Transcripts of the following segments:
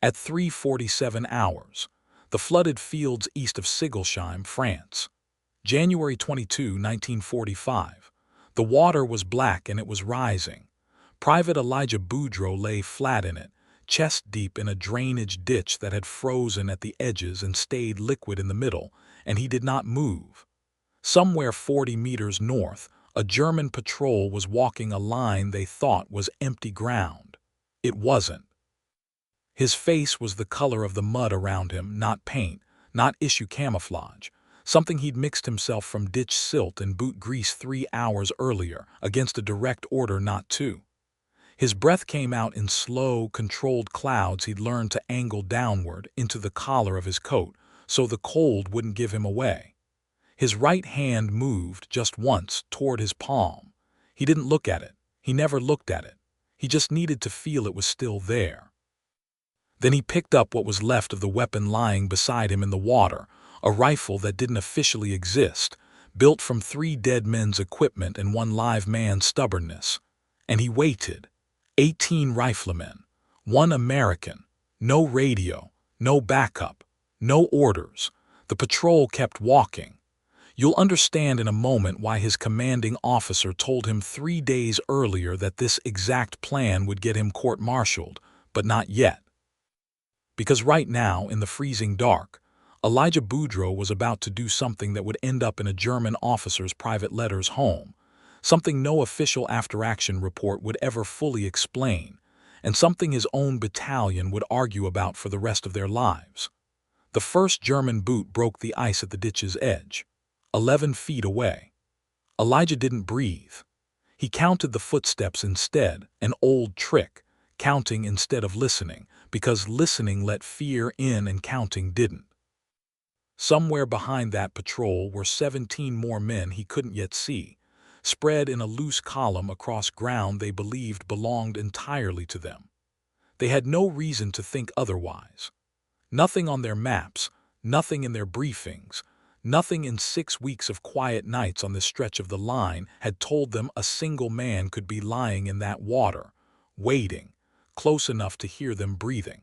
At 3:47 hours, the flooded fields east of Sigolsheim, France. January 22, 1945. The water was black and it was rising. Private Elijah Boudreau lay flat in it, chest deep in a drainage ditch that had frozen at the edges and stayed liquid in the middle, and he did not move. Somewhere 40 meters north, a German patrol was walking a line they thought was empty ground. It wasn't. His face was the color of the mud around him, not paint, not issue camouflage, something he'd mixed himself from ditch silt and boot grease 3 hours earlier, against a direct order not to. His breath came out in slow, controlled clouds he'd learned to angle downward into the collar of his coat, so the cold wouldn't give him away. His right hand moved just once toward his palm. He didn't look at it. He never looked at it. He just needed to feel it was still there. Then he picked up what was left of the weapon lying beside him in the water, a rifle that didn't officially exist, built from 3 dead men's equipment and 1 live man's stubbornness. And he waited. 18 riflemen, 1 American, no radio, no backup, no orders. The patrol kept walking. You'll understand in a moment why his commanding officer told him 3 days earlier that this exact plan would get him court-martialed, but not yet. Because right now, in the freezing dark, Elijah Boudreau was about to do something that would end up in a German officer's private letters home, something no official after-action report would ever fully explain, and something his own battalion would argue about for the rest of their lives. The first German boot broke the ice at the ditch's edge, 11 feet away. Elijah didn't breathe. He counted the footsteps instead, an old trick, counting instead of listening, because listening let fear in and counting didn't. Somewhere behind that patrol were 17 more men he couldn't yet see, spread in a loose column across ground they believed belonged entirely to them. They had no reason to think otherwise. Nothing on their maps, nothing in their briefings, nothing in 6 weeks of quiet nights on this stretch of the line had told them a single man could be lying in that water, waiting, close enough to hear them breathing.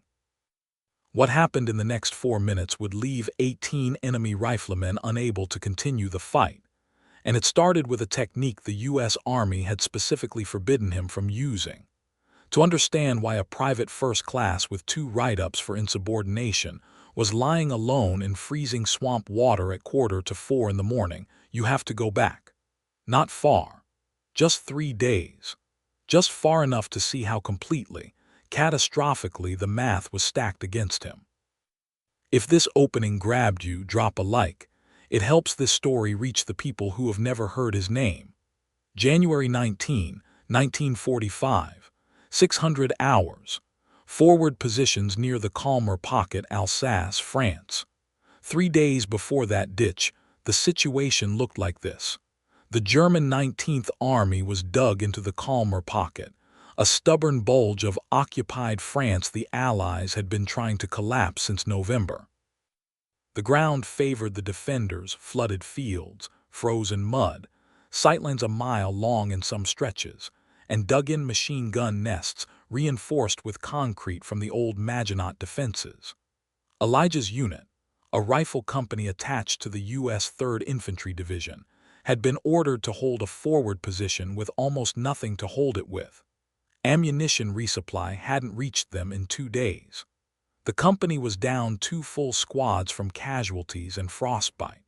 What happened in the next 4 minutes would leave 18 enemy riflemen unable to continue the fight, and it started with a technique the U.S. Army had specifically forbidden him from using. To understand why a private first class with 2 write-ups for insubordination was lying alone in freezing swamp water at 3:45 in the morning, you have to go back. Not far. Just 3 days. Just far enough to see how completely, catastrophically the math was stacked against him. If this opening grabbed you, drop a like. It helps this story reach the people who have never heard his name. January 19, 1945. 600 hours. Forward positions near the Calmer Pocket, Alsace, France. 3 days before that ditch, the situation looked like this. The German 19th Army was dug into the Calmer Pocket, a stubborn bulge of occupied France the Allies had been trying to collapse since November. The ground favored the defenders, flooded fields, frozen mud, sightlines a mile long in some stretches, and dug-in machine gun nests reinforced with concrete from the old Maginot defenses. Elijah's unit, a rifle company attached to the U.S. 3rd Infantry Division, had been ordered to hold a forward position with almost nothing to hold it with. Ammunition resupply hadn't reached them in 2 days. The company was down 2 full squads from casualties and frostbite.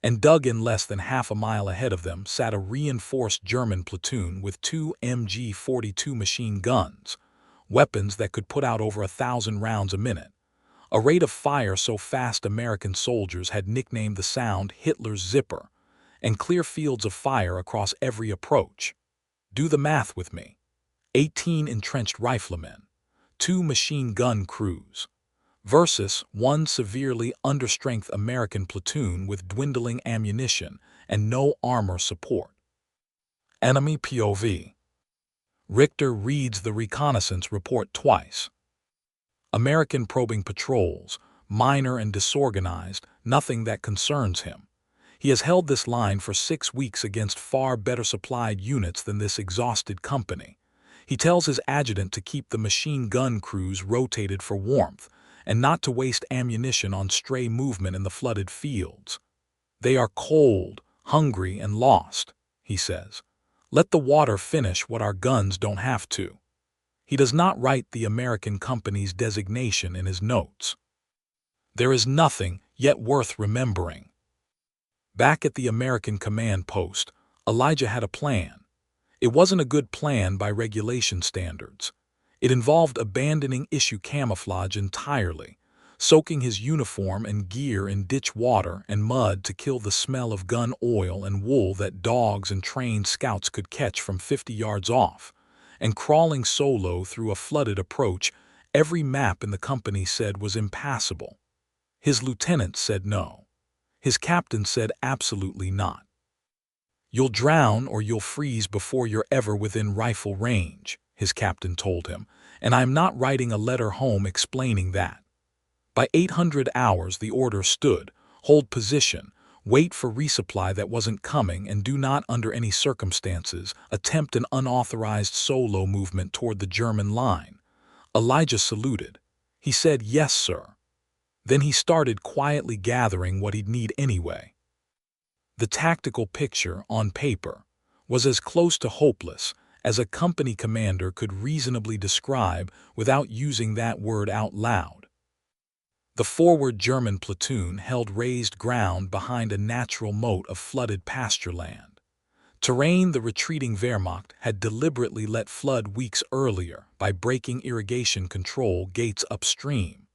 And dug in less than half a mile ahead of them sat a reinforced German platoon with 2 MG-42 machine guns, weapons that could put out over 1,000 rounds a minute, a rate of fire so fast American soldiers had nicknamed the sound Hitler's zipper, and clear fields of fire across every approach. Do the math with me. 18 entrenched riflemen, 2 machine gun crews, versus 1 severely understrength American platoon with dwindling ammunition and no armor support. Enemy POV. Richter reads the reconnaissance report twice. American probing patrols, minor and disorganized, nothing that concerns him. He has held this line for 6 weeks against far better supplied units than this exhausted company. He tells his adjutant to keep the machine gun crews rotated for warmth and not to waste ammunition on stray movement in the flooded fields. "They are cold, hungry, and lost," he says. "Let the water finish what our guns don't have to." He does not write the American company's designation in his notes. There is nothing yet worth remembering. Back at the American command post, Elijah had a plan. It wasn't a good plan by regulation standards. It involved abandoning issue camouflage entirely, soaking his uniform and gear in ditch water and mud to kill the smell of gun oil and wool that dogs and trained scouts could catch from 50 yards off, and crawling solo through a flooded approach every map in the company said was impassable. His lieutenant said no. His captain said absolutely not. "You'll drown or you'll freeze before you're ever within rifle range," his captain told him, and I'm not writing a letter home explaining that. By 800 hours the order stood: hold position, wait for resupply that wasn't coming, and do not under any circumstances attempt an unauthorized solo movement toward the German line. Elijah saluted. He said, "Yes, sir." Then he started quietly gathering what he'd need anyway. The tactical picture, on paper, was as close to hopeless as a company commander could reasonably describe without using that word out loud. The forward German platoon held raised ground behind a natural moat of flooded pasture land. Terrain the retreating Wehrmacht had deliberately let flood weeks earlier by breaking irrigation control gates upstream,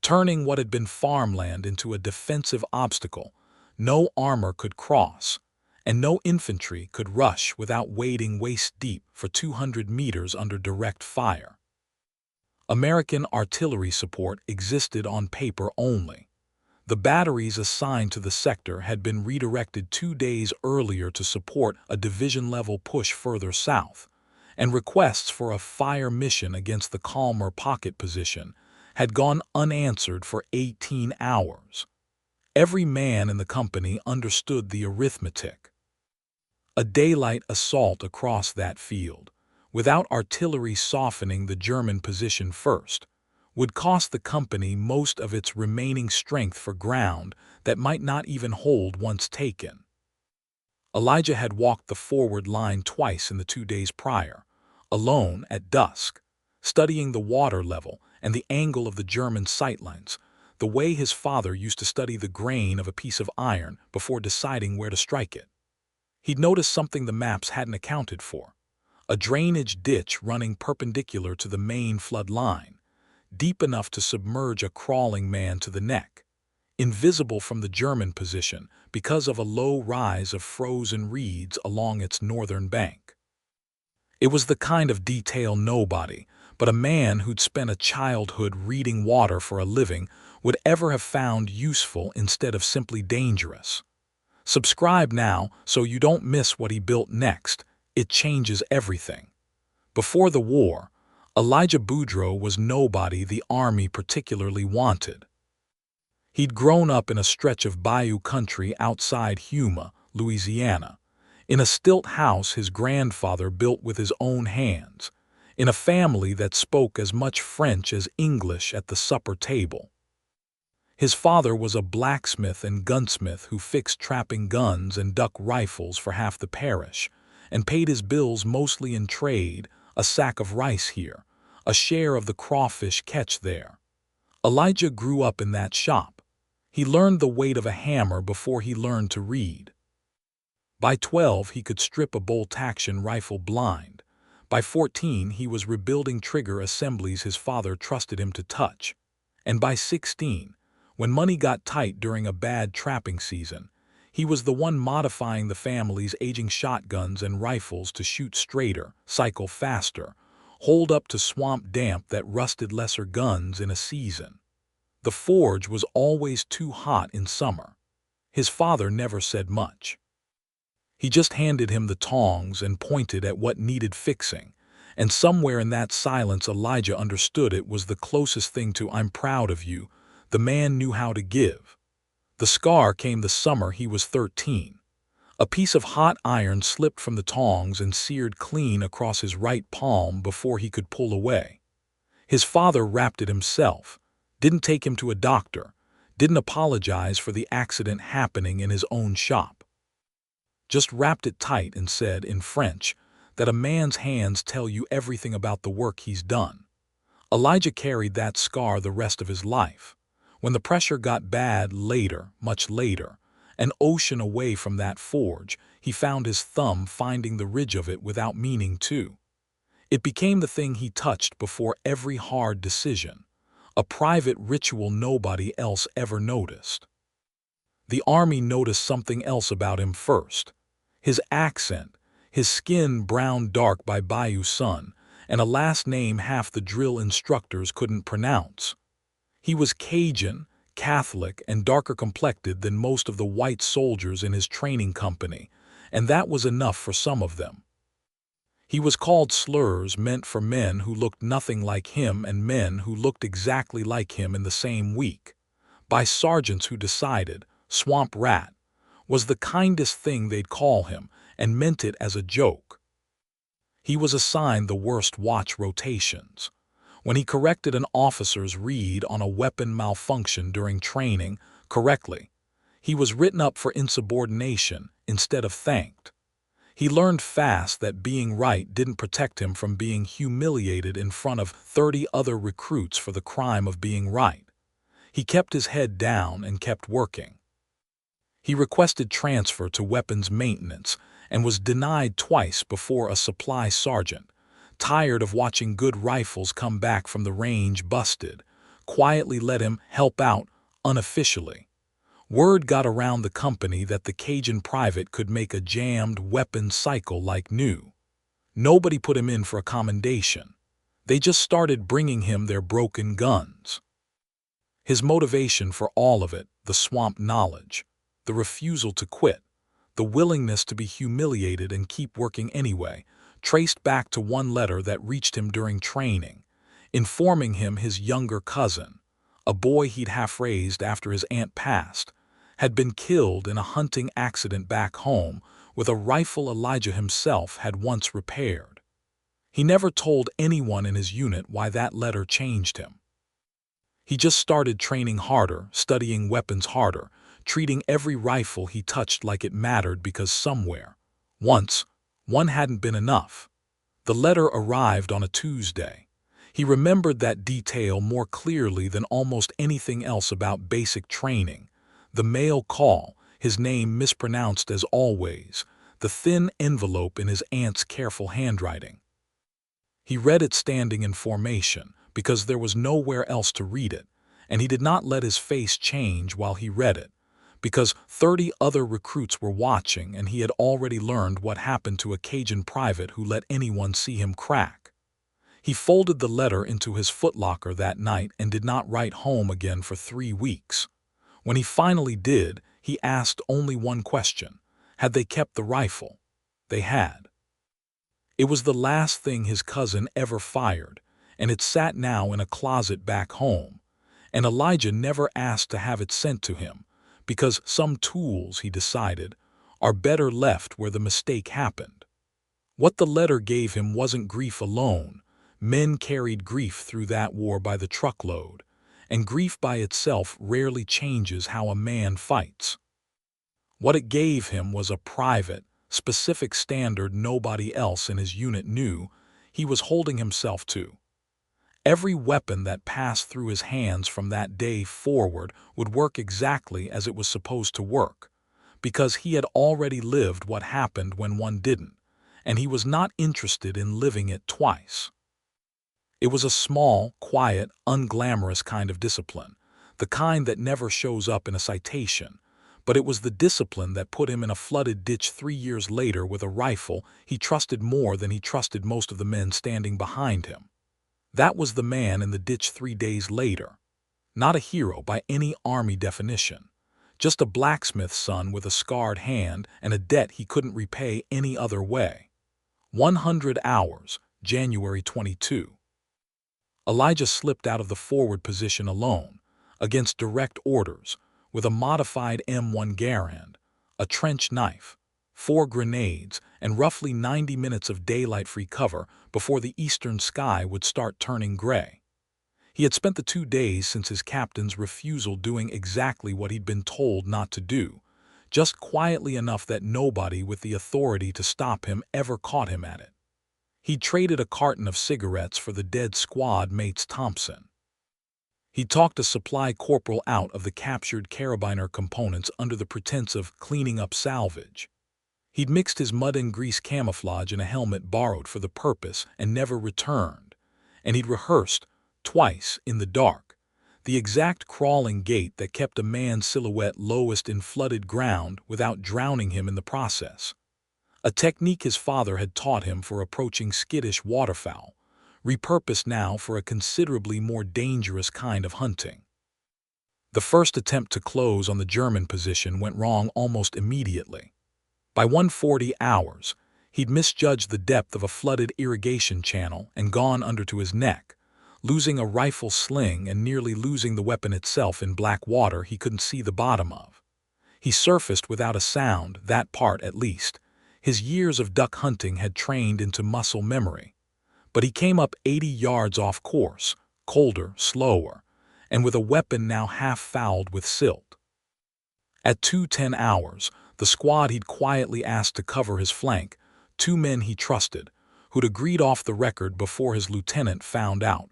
turning what had been farmland into a defensive obstacle no armor could cross, and no infantry could rush without wading waist-deep for 200 meters under direct fire. American artillery support existed on paper only. The batteries assigned to the sector had been redirected 2 days earlier to support a division-level push further south, and requests for a fire mission against the Calmer pocket position had gone unanswered for 18 hours. Every man in the company understood the arithmetic. A daylight assault across that field, without artillery softening the German position first, would cost the company most of its remaining strength for ground that might not even hold once taken. Elijah had walked the forward line twice in the 2 days prior, alone at dusk, studying the water level and the angle of the German sightlines, the way his father used to study the grain of a piece of iron before deciding where to strike it. He'd noticed something the maps hadn't accounted for: a drainage ditch running perpendicular to the main flood line, deep enough to submerge a crawling man to the neck, invisible from the German position because of a low rise of frozen reeds along its northern bank. It was the kind of detail nobody, but a man who'd spent a childhood reading water for a living, would ever have found useful instead of simply dangerous. Subscribe now so you don't miss what he built next. It changes everything. Before the war, Elijah Boudreaux was nobody the Army particularly wanted. He'd grown up in a stretch of bayou country outside Yuma, Louisiana, in a stilt house his grandfather built with his own hands, in a family that spoke as much French as English at the supper table. His father was a blacksmith and gunsmith who fixed trapping guns and duck rifles for half the parish, and paid his bills mostly in trade: a sack of rice here, a share of the crawfish catch there. Elijah grew up in that shop. He learned the weight of a hammer before he learned to read. By 12 he could strip a bolt-action rifle blind. By 14 he was rebuilding trigger assemblies his father trusted him to touch. And by 16, when money got tight during a bad trapping season, he was the one modifying the family's aging shotguns and rifles to shoot straighter, cycle faster, hold up to swamp damp that rusted lesser guns in a season. The forge was always too hot in summer. His father never said much. He just handed him the tongs and pointed at what needed fixing, and somewhere in that silence Elijah understood it was the closest thing to "I'm proud of you" the man knew how to give. The scar came the summer he was 13. A piece of hot iron slipped from the tongs and seared clean across his right palm before he could pull away. His father wrapped it himself, didn't take him to a doctor, didn't apologize for the accident happening in his own shop. Just wrapped it tight and said, in French, that a man's hands tell you everything about the work he's done. Elijah carried that scar the rest of his life. When the pressure got bad later, much later, an ocean away from that forge, he found his thumb finding the ridge of it without meaning to. It became the thing he touched before every hard decision, a private ritual nobody else ever noticed. The army noticed something else about him first. His accent, his skin brown dark by bayou sun, and a last name half the drill instructors couldn't pronounce. He was Cajun, Catholic, and darker complected than most of the white soldiers in his training company, and that was enough for some of them. He was called slurs meant for men who looked nothing like him and men who looked exactly like him in the same week, by sergeants who decided "swamp rat" was the kindest thing they'd call him and meant it as a joke. He was assigned the worst watch rotations. When he corrected an officer's read on a weapon malfunction during training correctly, he was written up for insubordination instead of thanked. He learned fast that being right didn't protect him from being humiliated in front of 30 other recruits for the crime of being right. He kept his head down and kept working. He requested transfer to weapons maintenance and was denied twice before a supply sergeant, tired of watching good rifles come back from the range busted, quietly let him help out unofficially. Word got around the company that the Cajun private could make a jammed weapon cycle like new. Nobody put him in for a commendation. They just started bringing him their broken guns. His motivation for all of it, the swamp knowledge, the refusal to quit, the willingness to be humiliated and keep working anyway, traced back to one letter that reached him during training, informing him his younger cousin, a boy he'd half-raised after his aunt passed, had been killed in a hunting accident back home with a rifle Elijah himself had once repaired. He never told anyone in his unit why that letter changed him. He just started training harder, studying weapons harder, treating every rifle he touched like it mattered because somewhere, once, one hadn't been enough. The letter arrived on a Tuesday. He remembered that detail more clearly than almost anything else about basic training. The mail call, his name mispronounced as always, the thin envelope in his aunt's careful handwriting. He read it standing in formation, because there was nowhere else to read it, and he did not let his face change while he read it, because 30 other recruits were watching and he had already learned what happened to a Cajun private who let anyone see him crack. He folded the letter into his footlocker that night and did not write home again for 3 weeks. When he finally did, he asked only one question: had they kept the rifle? They had. It was the last thing his cousin ever fired, and it sat now in a closet back home, and Elijah never asked to have it sent to him, because some tools, he decided, are better left where the mistake happened. What the letter gave him wasn't grief alone. Men carried grief through that war by the truckload, and grief by itself rarely changes how a man fights. What it gave him was a private, specific standard nobody else in his unit knew he was holding himself to. Every weapon that passed through his hands from that day forward would work exactly as it was supposed to work, because he had already lived what happened when one didn't, and he was not interested in living it twice. It was a small, quiet, unglamorous kind of discipline, the kind that never shows up in a citation, but it was the discipline that put him in a flooded ditch 3 years later with a rifle he trusted more than he trusted most of the men standing behind him. That was the man in the ditch 3 days later. Not a hero by any army definition, just a blacksmith's son with a scarred hand and a debt he couldn't repay any other way. 100 hours, January 22. Elijah slipped out of the forward position alone, against direct orders, with a modified M1 Garand, a trench knife, 4 grenades, and roughly 90 minutes of daylight-free cover before the eastern sky would start turning gray. He had spent the 2 days since his captain's refusal doing exactly what he'd been told not to do, just quietly enough that nobody with the authority to stop him ever caught him at it. He traded a carton of cigarettes for the dead squad mate's Thompson. He talked a supply corporal out of the captured carabiner components under the pretense of cleaning up salvage. He'd mixed his mud and grease camouflage in a helmet borrowed for the purpose and never returned, and he'd rehearsed, twice in the dark, the exact crawling gait that kept a man's silhouette lowest in flooded ground without drowning him in the process. A technique his father had taught him for approaching skittish waterfowl, repurposed now for a considerably more dangerous kind of hunting. The first attempt to close on the German position went wrong almost immediately. By 1:40 hours, he'd misjudged the depth of a flooded irrigation channel and gone under to his neck, losing a rifle sling and nearly losing the weapon itself in black water he couldn't see the bottom of. He surfaced without a sound, that part at least. His years of duck hunting had trained into muscle memory. But he came up 80 yards off course, colder, slower, and with a weapon now half-fouled with silt. At 2:10 hours, the squad he'd quietly asked to cover his flank, 2 men he trusted, who'd agreed off the record before his lieutenant found out,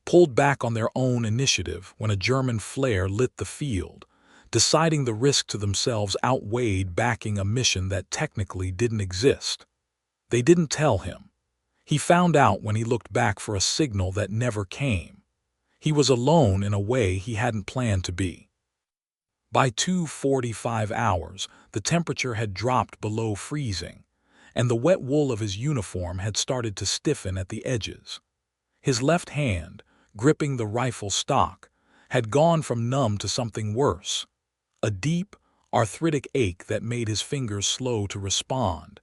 pulled back on their own initiative when a German flare lit the field, deciding the risk to themselves outweighed backing a mission that technically didn't exist. They didn't tell him. He found out when he looked back for a signal that never came. He was alone in a way he hadn't planned to be. By 2:45 hours, the temperature had dropped below freezing, and the wet wool of his uniform had started to stiffen at the edges. His left hand, gripping the rifle stock, had gone from numb to something worse, a deep, arthritic ache that made his fingers slow to respond,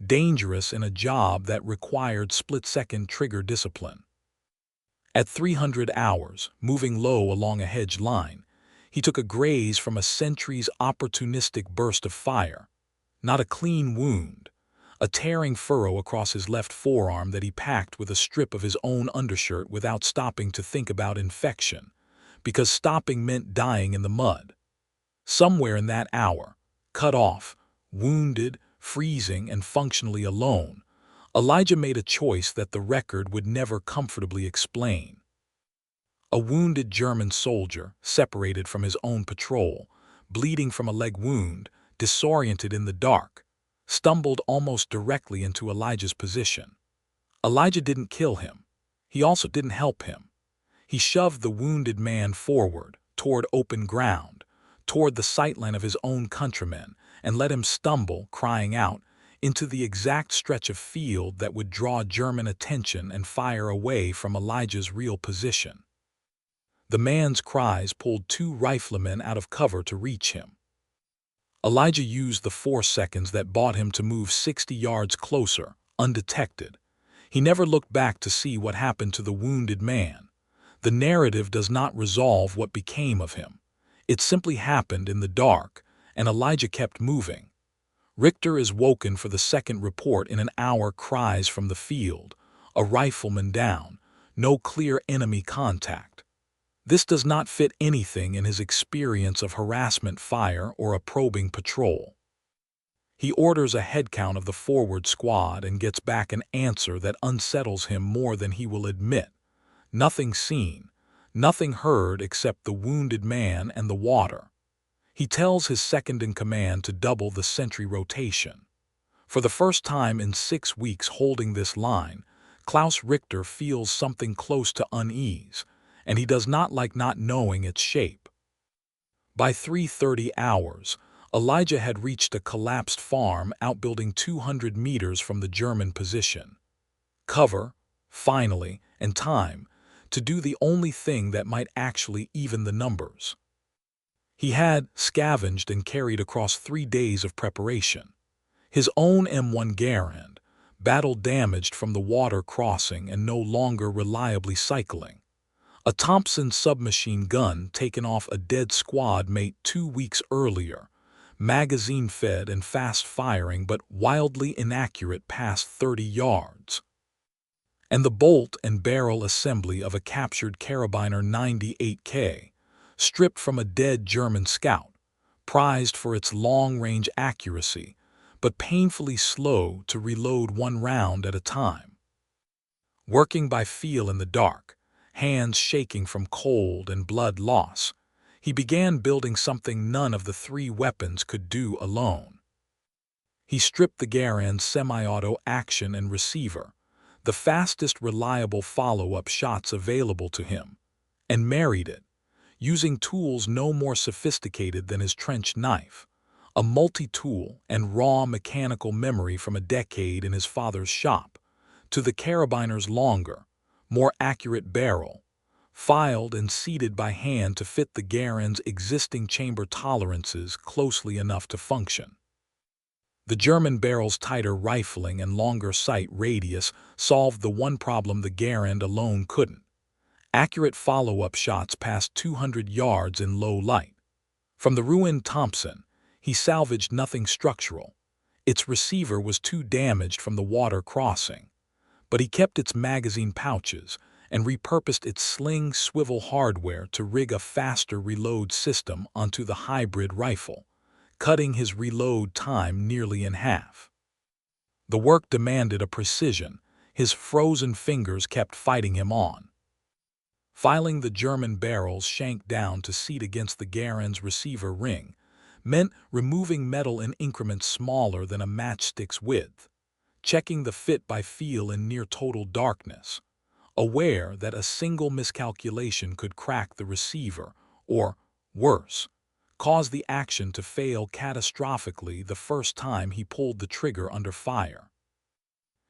dangerous in a job that required split-second trigger discipline. At 300 hours, moving low along a hedge line, he took a graze from a sentry's opportunistic burst of fire. Not a clean wound, a tearing furrow across his left forearm that he packed with a strip of his own undershirt without stopping to think about infection, because stopping meant dying in the mud. Somewhere in that hour, cut off, wounded, freezing, and functionally alone, Elijah made a choice that the record would never comfortably explain. A wounded German soldier, separated from his own patrol, bleeding from a leg wound, disoriented in the dark, stumbled almost directly into Elijah's position. Elijah didn't kill him. He also didn't help him. He shoved the wounded man forward, toward open ground, toward the sightline of his own countrymen, and let him stumble, crying out, into the exact stretch of field that would draw German attention and fire away from Elijah's real position. The man's cries pulled 2 riflemen out of cover to reach him. Elijah used the 4 seconds that bought him to move 60 yards closer, undetected. He never looked back to see what happened to the wounded man. The narrative does not resolve what became of him. It simply happened in the dark, and Elijah kept moving. Richter is woken for the second report in an hour, cries from the field, a rifleman down, no clear enemy contact. This does not fit anything in his experience of harassment fire or a probing patrol. He orders a head count of the forward squad and gets back an answer that unsettles him more than he will admit. Nothing seen, nothing heard except the wounded man and the water. He tells his second-in-command to double the sentry rotation. For the first time in 6 weeks holding this line, Klaus Richter feels something close to unease, and he does not like not knowing its shape. By 3:30 hours, Elijah had reached a collapsed farm outbuilding 200 meters from the German position. Cover, finally, and time to do the only thing that might actually even the numbers. He had scavenged and carried across 3 days of preparation. His own M1 Garand, battle-damaged from the water crossing and no longer reliably cycling. A Thompson submachine gun taken off a dead squad mate 2 weeks earlier, magazine-fed and fast-firing but wildly inaccurate past 30 yards. And the bolt and barrel assembly of a captured Carabiner 98K, stripped from a dead German scout, prized for its long-range accuracy, but painfully slow to reload one round at a time. Working by feel in the dark, hands shaking from cold and blood loss, he began building something none of the three weapons could do alone. He stripped the Garand's semi-auto action and receiver, the fastest reliable follow-up shots available to him, and married it, using tools no more sophisticated than his trench knife, a multi-tool and raw mechanical memory from a decade in his father's shop, to the Carabiner's longer, more accurate barrel, filed and seated by hand to fit the Garand's existing chamber tolerances closely enough to function. The German barrel's tighter rifling and longer sight radius solved the one problem the Garand alone couldn't: accurate follow-up shots past 200 yards in low light. From the ruined Thompson, he salvaged nothing structural. Its receiver was too damaged from the water crossing, but he kept its magazine pouches and repurposed its sling swivel hardware to rig a faster reload system onto the hybrid rifle, cutting his reload time nearly in half. The work demanded a precision his frozen fingers kept fighting him on. Filing the German barrel's shank down to seat against the Garand's receiver ring meant removing metal in increments smaller than a matchstick's width, checking the fit by feel in near-total darkness, aware that a single miscalculation could crack the receiver or, worse, cause the action to fail catastrophically the first time he pulled the trigger under fire.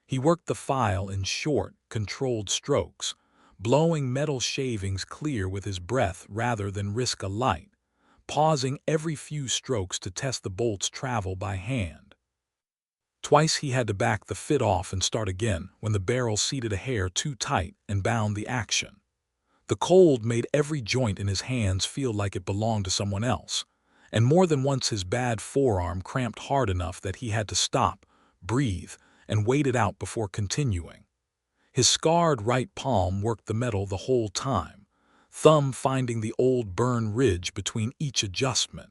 He worked the file in short, controlled strokes, blowing metal shavings clear with his breath rather than risk a light, pausing every few strokes to test the bolt's travel by hand. Twice he had to back the fit off and start again when the barrel seated a hair too tight and bound the action. The cold made every joint in his hands feel like it belonged to someone else, and more than once his bad forearm cramped hard enough that he had to stop, breathe, and wait it out before continuing. His scarred right palm worked the metal the whole time, thumb finding the old burn ridge between each adjustment,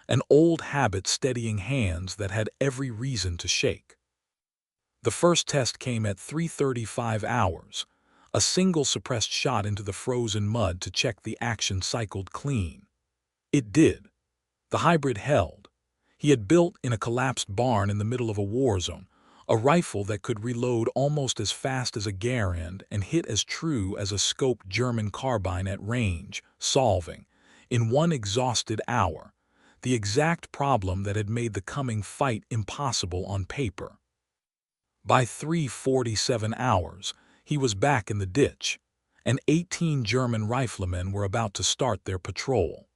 an old habit steadying hands that had every reason to shake. The first test came at 3:35 hours, a single suppressed shot into the frozen mud to check the action cycled clean. It did. The hybrid held. He had built in a collapsed barn in the middle of a war zone, a rifle that could reload almost as fast as a Garand and hit as true as a scoped German carbine at range, solving, in one exhausted hour, the exact problem that had made the coming fight impossible on paper. By 3:47 hours, he was back in the ditch, and 18 German riflemen were about to start their patrol.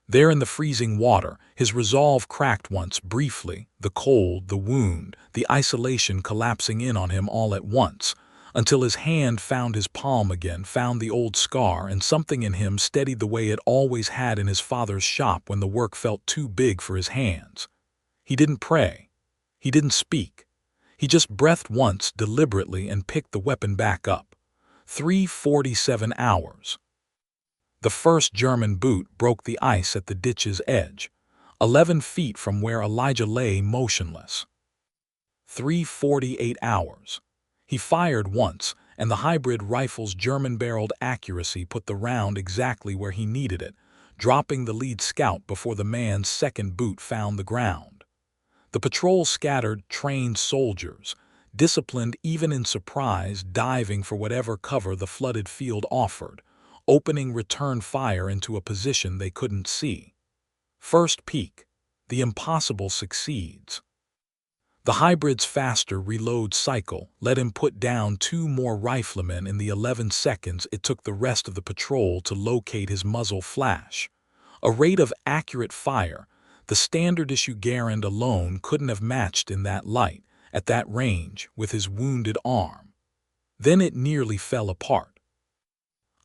There in the freezing water, his resolve cracked once briefly, the cold, the wound, the isolation collapsing in on him all at once, until his hand found his palm again, found the old scar, and something in him steadied the way it always had in his father's shop when the work felt too big for his hands. He didn't pray. He didn't speak. He just breathed once deliberately and picked the weapon back up. 3:47 hours. The first German boot broke the ice at the ditch's edge, 11 feet from where Elijah lay motionless. 3:48 hours. He fired once, and the hybrid rifle's German-barreled accuracy put the round exactly where he needed it, dropping the lead scout before the man's second boot found the ground. The patrol scattered trained soldiers, disciplined even in surprise, diving for whatever cover the flooded field offered, opening return fire into a position they couldn't see. First peek, the impossible succeeds. The hybrid's faster reload cycle let him put down 2 more riflemen in the 11 seconds it took the rest of the patrol to locate his muzzle flash. A rate of accurate fire the standard-issue Garand alone couldn't have matched in that light, at that range, with his wounded arm. Then it nearly fell apart.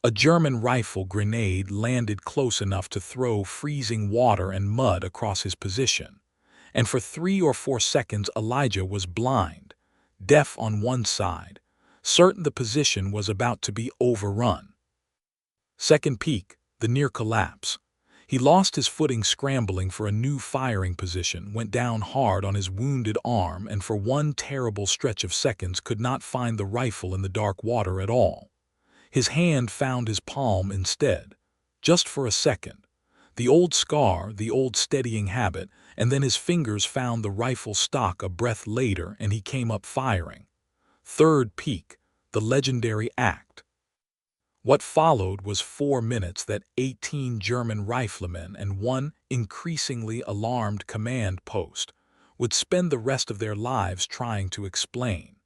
A German rifle grenade landed close enough to throw freezing water and mud across his position, and for 3 or 4 seconds Elijah was blind, deaf on one side, certain the position was about to be overrun. Second peak, the near collapse. He lost his footing scrambling for a new firing position, went down hard on his wounded arm, and for one terrible stretch of seconds could not find the rifle in the dark water at all. His hand found his palm instead, just for a second. The old scar, the old steadying habit, and then his fingers found the rifle stock a breath later and he came up firing. Third peak, the legendary act. What followed was 4 minutes that 18 German riflemen and one increasingly alarmed command post would spend the rest of their lives trying to explain.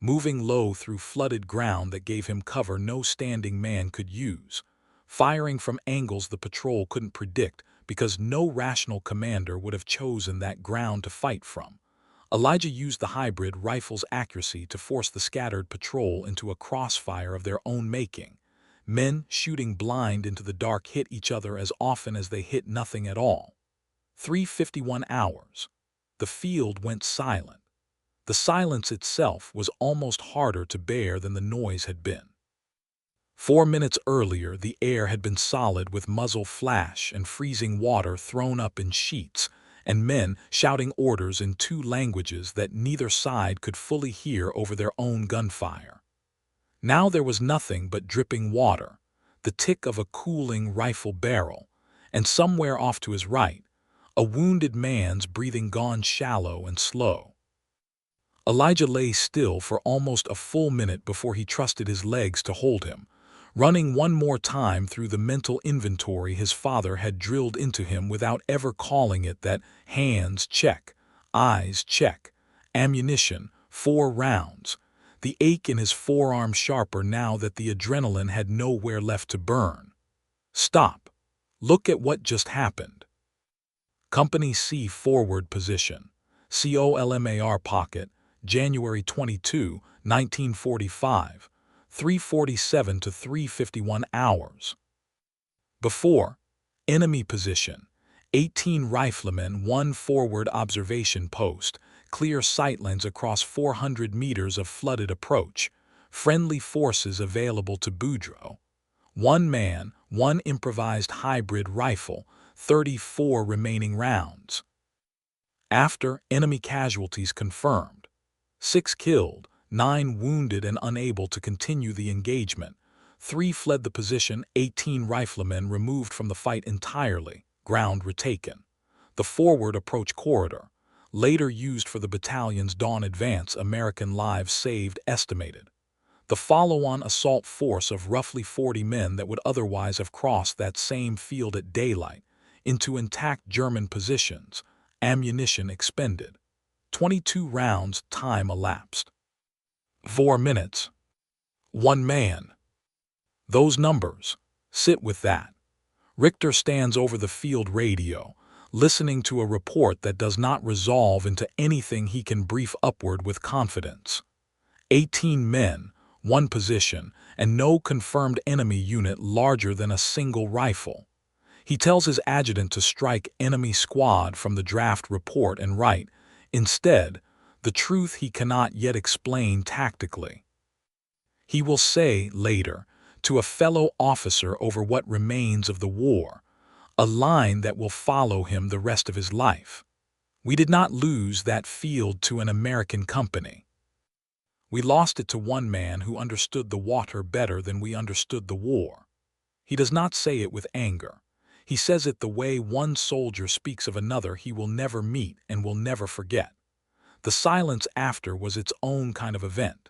Moving low through flooded ground that gave him cover no standing man could use, firing from angles the patrol couldn't predict because no rational commander would have chosen that ground to fight from, Elijah used the hybrid rifle's accuracy to force the scattered patrol into a crossfire of their own making. Men shooting blind into the dark hit each other as often as they hit nothing at all. 3:51 hours. The field went silent. The silence itself was almost harder to bear than the noise had been. 4 minutes earlier, the air had been solid with muzzle flash and freezing water thrown up in sheets, and men shouting orders in two languages that neither side could fully hear over their own gunfire. Now there was nothing but dripping water, the tick of a cooling rifle barrel, and somewhere off to his right, a wounded man's breathing gone shallow and slow. Elijah lay still for almost a full minute before he trusted his legs to hold him, running one more time through the mental inventory his father had drilled into him without ever calling it that: hands check, eyes check, ammunition, 4 rounds, the ache in his forearm sharper now that the adrenaline had nowhere left to burn. Stop. Look at what just happened. Company C forward position. COLMAR pocket, January 22, 1945, 3:47 to 3:51 hours. Before, enemy position, 18 riflemen, 1 forward observation post, clear sightlines across 400 meters of flooded approach, friendly forces available to Boudreaux. 1 man, 1 improvised hybrid rifle, 34 remaining rounds. After, enemy casualties confirmed. 6 killed, 9 wounded and unable to continue the engagement. 3 fled the position, 18 riflemen removed from the fight entirely, ground retaken. The forward approach corridor, later used for the battalion's dawn advance, American lives saved estimated. The follow-on assault force of roughly 40 men that would otherwise have crossed that same field at daylight into intact German positions, ammunition expended. 22 rounds, time elapsed. 4 minutes. 1 man. Those numbers. Sit with that. Richter stands over the field radio, listening to a report that does not resolve into anything he can brief upward with confidence. 18 men, 1 position, and no confirmed enemy unit larger than a single rifle. He tells his adjutant to strike enemy squad from the draft report and write, instead, the truth he cannot yet explain tactically. He will say, later, to a fellow officer over what remains of the war, a line that will follow him the rest of his life. We did not lose that field to an American company. We lost it to one man who understood the water better than we understood the war. He does not say it with anger. He says it the way one soldier speaks of another he will never meet and will never forget. The silence after was its own kind of event.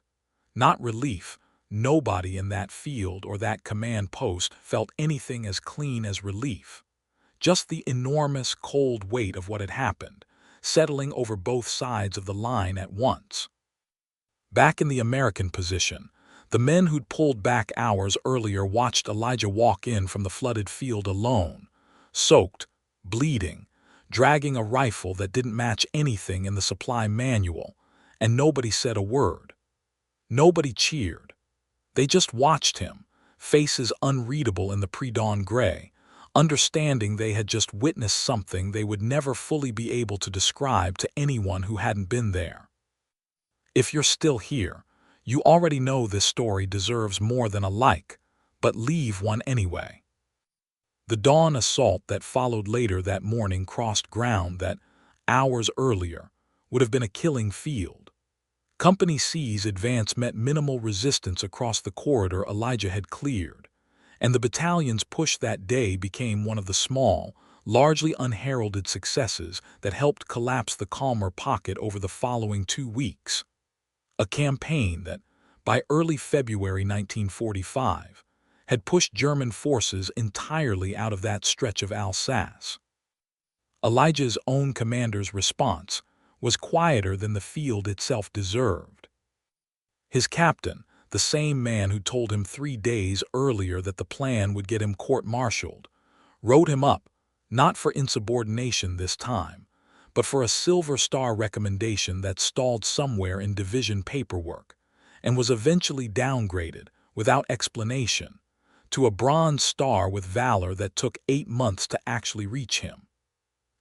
Not relief. Nobody in that field or that command post felt anything as clean as relief. Just the enormous, cold weight of what had happened, settling over both sides of the line at once. Back in the American position, the men who'd pulled back hours earlier watched Elijah walk in from the flooded field alone, soaked, bleeding, dragging a rifle that didn't match anything in the supply manual, and nobody said a word. Nobody cheered. They just watched him, faces unreadable in the pre-dawn gray, understanding they had just witnessed something they would never fully be able to describe to anyone who hadn't been there. If you're still here, you already know this story deserves more than a like, but leave one anyway. The dawn assault that followed later that morning crossed ground that, hours earlier, would have been a killing field. Company C's advance met minimal resistance across the corridor Elijah had cleared, and the battalion's push that day became one of the small, largely unheralded successes that helped collapse the Calmer pocket over the following 2 weeks. A campaign that, by early February 1945, had pushed German forces entirely out of that stretch of Alsace. Elijah's own commander's response was quieter than the field itself deserved. His captain, the same man who told him 3 days earlier that the plan would get him court-martialed, wrote him up, not for insubordination this time, but for a Silver Star recommendation that stalled somewhere in division paperwork, and was eventually downgraded, without explanation, to a Bronze Star with valor that took 8 months to actually reach him.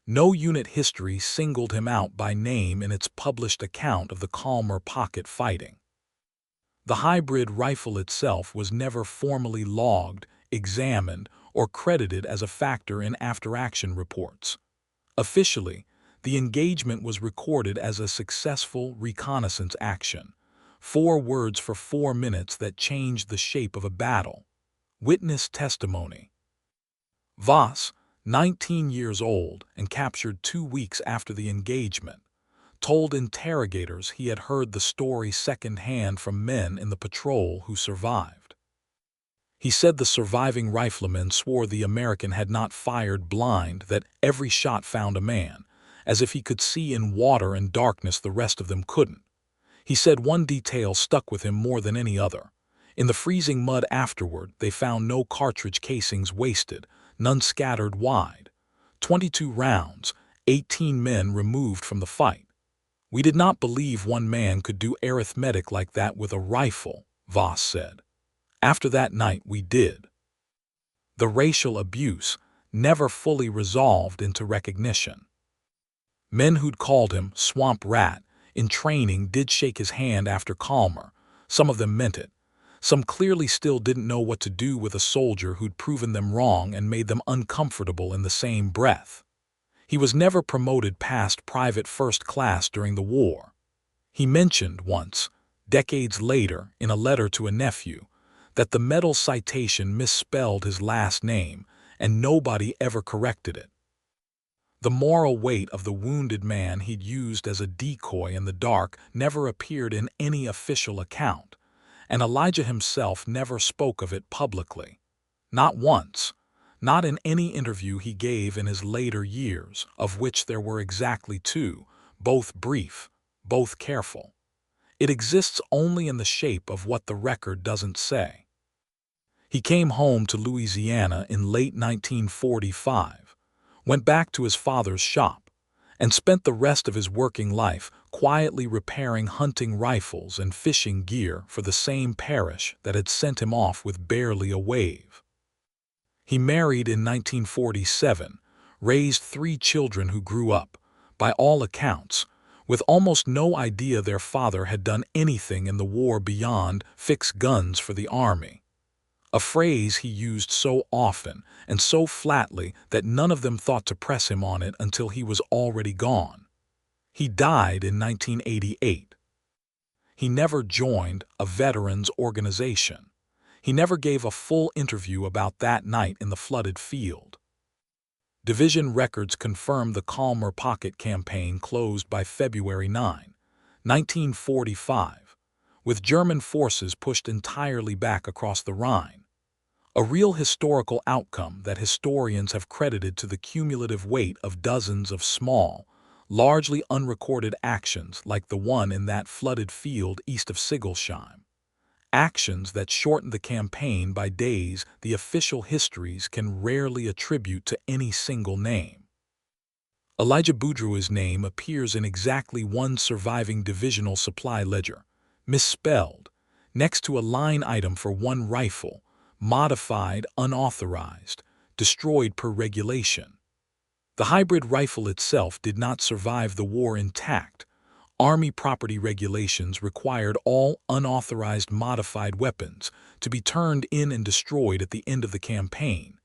No unit history singled him out by name in its published account of the Calmer pocket fighting. The hybrid rifle itself was never formally logged, examined, or credited as a factor in after-action reports. Officially, the engagement was recorded as a successful reconnaissance action, 4 words for 4 minutes that changed the shape of a battle. Witness testimony. Voss, 19 years old and captured 2 weeks after the engagement, told interrogators he had heard the story secondhand from men in the patrol who survived. He said the surviving riflemen swore the American had not fired blind, that every shot found a man, as if he could see in water and darkness the rest of them couldn't. He said one detail stuck with him more than any other. In the freezing mud afterward, they found no cartridge casings wasted, none scattered wide. 22 rounds, 18 men removed from the fight. We did not believe one man could do arithmetic like that with a rifle, Voss said. After that night, we did. The racial abuse never fully resolved into recognition. Men who'd called him swamp rat in training did shake his hand after Calmer. Some of them meant it. Some clearly still didn't know what to do with a soldier who'd proven them wrong and made them uncomfortable in the same breath. He was never promoted past private first class during the war. He mentioned once, decades later, in a letter to a nephew, that the medal citation misspelled his last name and nobody ever corrected it. The moral weight of the wounded man he'd used as a decoy in the dark never appeared in any official account, and Elijah himself never spoke of it publicly. Not once. Not in any interview he gave in his later years, of which there were exactly 2, both brief, both careful. It exists only in the shape of what the record doesn't say. He came home to Louisiana in late 1945, went back to his father's shop, and spent the rest of his working life quietly repairing hunting rifles and fishing gear for the same parish that had sent him off with barely a wave. He married in 1947, raised 3 children who grew up, by all accounts, with almost no idea their father had done anything in the war beyond fix guns for the army. A phrase he used so often and so flatly that none of them thought to press him on it until he was already gone. He died in 1988. He never joined a veterans organization. He never gave a full interview about that night in the flooded field. Division records confirm the Calmer Pocket campaign closed by February 9, 1945, with German forces pushed entirely back across the Rhine. A real historical outcome that historians have credited to the cumulative weight of dozens of small, largely unrecorded actions like the one in that flooded field east of Sigelsheim. Actions that shortened the campaign by days the official histories can rarely attribute to any single name. Elijah Boudreau's name appears in exactly one surviving divisional supply ledger, misspelled, next to a line item for 1 rifle, modified, unauthorized, destroyed per regulation. The hybrid rifle itself did not survive the war intact. Army property regulations required all unauthorized modified weapons to be turned in and destroyed at the end of the campaign,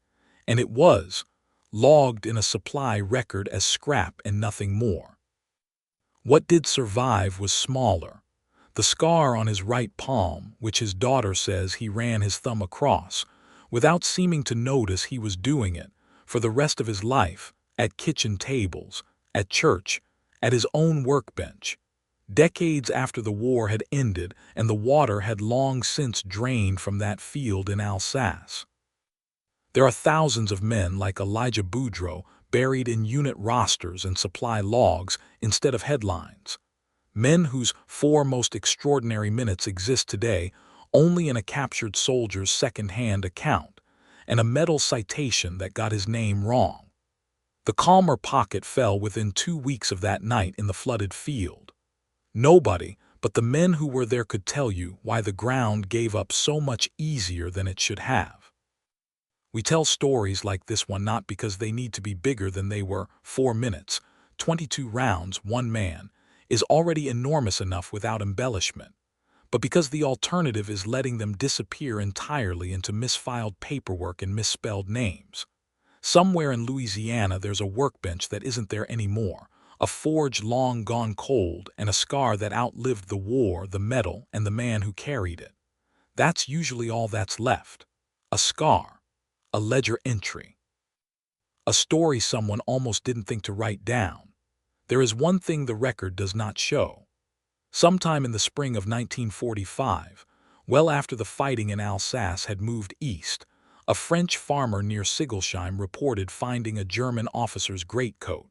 and it was logged in a supply record as scrap and nothing more. What did survive was smaller. The scar on his right palm, which his daughter says he ran his thumb across, without seeming to notice he was doing it, for the rest of his life, at kitchen tables, at church, at his own workbench. Decades after the war had ended and the water had long since drained from that field in Alsace. There are thousands of men like Elijah Boudreau buried in unit rosters and supply logs instead of headlines. Men whose 4 most extraordinary minutes exist today only in a captured soldier's second-hand account and a medal citation that got his name wrong. The Calmer pocket fell within 2 weeks of that night in the flooded field. Nobody but the men who were there could tell you why the ground gave up so much easier than it should have. We tell stories like this one not because they need to be bigger than they were. 4 minutes, 22 rounds, 1 man, is already enormous enough without embellishment, but because the alternative is letting them disappear entirely into misfiled paperwork and misspelled names. Somewhere in Louisiana there's a workbench that isn't there anymore, a forge long gone cold, and a scar that outlived the war, the medal, and the man who carried it. That's usually all that's left. A scar. A ledger entry. A story someone almost didn't think to write down. There is one thing the record does not show. Sometime in the spring of 1945, well after the fighting in Alsace had moved east, a French farmer near Sigelsheim reported finding a German officer's greatcoat,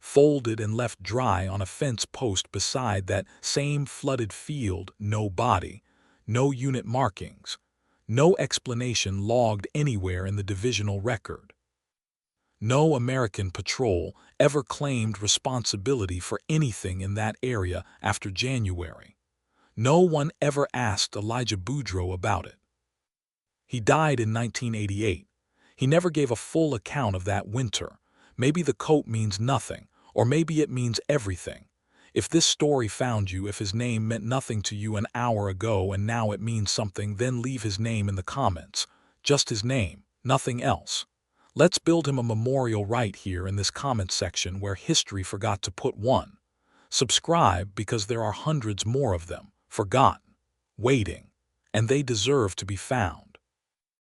folded and left dry on a fence post beside that same flooded field. No body, no unit markings, no explanation logged anywhere in the divisional record. No American patrol ever claimed responsibility for anything in that area after January. No one ever asked Elijah Boudreau about it. He died in 1988. He never gave a full account of that winter. Maybe the coat means nothing, or maybe it means everything. If this story found you, if his name meant nothing to you an hour ago and now it means something, then leave his name in the comments. Just his name, nothing else. Let's build him a memorial right here in this comment section where history forgot to put one. Subscribe because there are hundreds more of them, forgotten, waiting, and they deserve to be found.